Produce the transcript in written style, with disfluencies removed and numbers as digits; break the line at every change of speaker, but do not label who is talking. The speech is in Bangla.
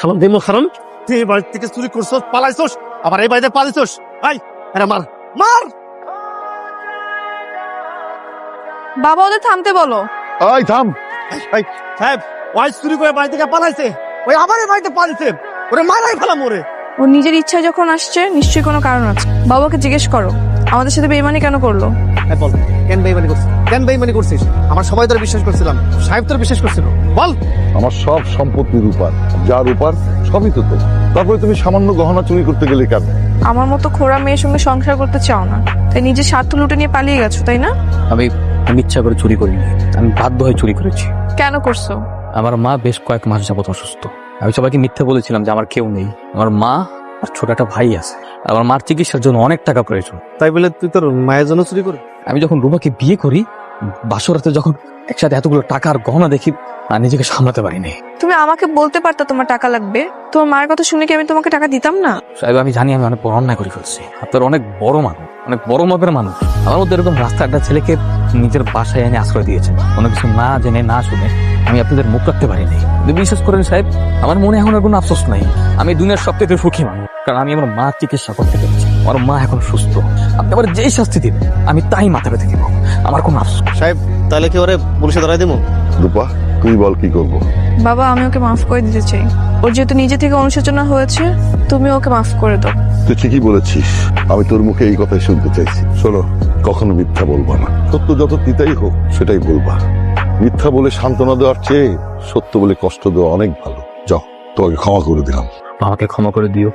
সালাম দিমো খারাম, তুই এই বাড়ি থেকে চুরি করছস, পালাইছস, আবার এই বাড়িতে পালিছস। আই আরে মার মার।
বাবা ওদের থামতে বলো।
আয় থাম।
এই সাহেব, ওই চুরি করে বাড়ি থেকে পালাইছে, ওই আবার এই বাড়িতে পালিছে, ওরে মারাই ফেলাম ওরে।
ও নিজের ইচ্ছায় যখন আসছে নিশ্চয়ই কোনো কারণ আছে। বাবাকে জিজ্ঞেস করো আমাদের সাথে বেইমানি কেন করলো।
হ্যাঁ বল, কেন বেইমানি করছিস? কেন বেইমানি করছিস? আমার সবাই তোর বিশ্বাস করছিলাম, সাহেব তোর বিশ্বাস করছিল, বল।
আমার সব সম্পত্তি রূপার, যা রূপার সবই তো তোর। তারপরে তুমি সামান্য গহনা চুরি করতে গেলে কেন?
আমার মতো খোড়া মেয়ের সঙ্গে সংসার করতে চাও না, তাই নিজের স্বার্থ লুটে নিয়ে পালিয়ে গেছো, তাই না?
আমি ইচ্ছা করে চুরি করিনি, আমি বাধ্য হয়ে চুরি করেছি।
কেন করছো?
আমার মা বেশ কয়েক মাস যাবত অসুস্থ। আমি সবাইকে মিথ্যে বলেছিলাম যে আমার কেউ নেই, আমার মা আর ছোট একটা ভাই আছে। আমার মার চিকিৎসার জন্য অনেক টাকা প্রয়োজন।
তাই বলে তুই তোর মায়ের জন্য চুরি কর?
আমি যখন রুমাকে বিয়ে করি, বাসরাতে যখন একসাথে এতগুলো টাকা আর গহনা দেখি, আর নিজেকে সামলাতে পারিনি।
তুমি আমাকে বলতে পারতা তোমার টাকা লাগবে, তোমার মায়ের কথা শুনে কি আমি তোমাকে টাকা দিতাম না?
সাহেব আমি জানি আমি অনেক বড় অন্যায় করে ফেলছি। আপনার অনেক বড় মানুষ, অনেক বড় মাপের মানুষ। আমার মধ্যে এরকম রাস্তা একটা ছেলেকে নিজের বাসায় এনে আশ্রয় দিয়েছেন, কোনো কিছু না জেনে না শুনে। আমি আপনাদের মুখ রাখতে পারিনি। বিশ্বাস করেন সাহেব, আমার মনে এখন আর কোনো আফসোস নাই। আমি দুনিয়ার সবথেকে সুখী মানুষ, কারণ আমি আমার মা চিকিৎসা করতে পেরেছি। আমার মা এখন সুস্থ। আপনি আবার যেই শাস্তি দিবেন আমি তাই মাথা পেতে দিব, আমার কোনো আফসোস।
সাহেব তাহলে কি ওরে পুলিশে ধরাই দেবো?
রূপা তুই বল কি করবো?
বাবা আমি ওকে মাফ করে দিতে চাই। ওর যেহেতু নিজে থেকে অনুশোচনা হয়েছে, তুমি ওকে মাফ করে দাও।
তুই ঠিকই বলেছিস, আমি তোর মুখে এই কথাই শুনতে চাইছি। শোনো, কখনো মিথ্যা বলবা না। সত্য যত তিতাই হোক সেটাই বলবা। মিথ্যা বলে সান্ত্বনা দেওয়ার চেয়ে সত্য বলে কষ্ট দেওয়া অনেক ভালো। যাও, তোমাকে ক্ষমা করে দিলাম।
আমাকে ক্ষমা করে দিও।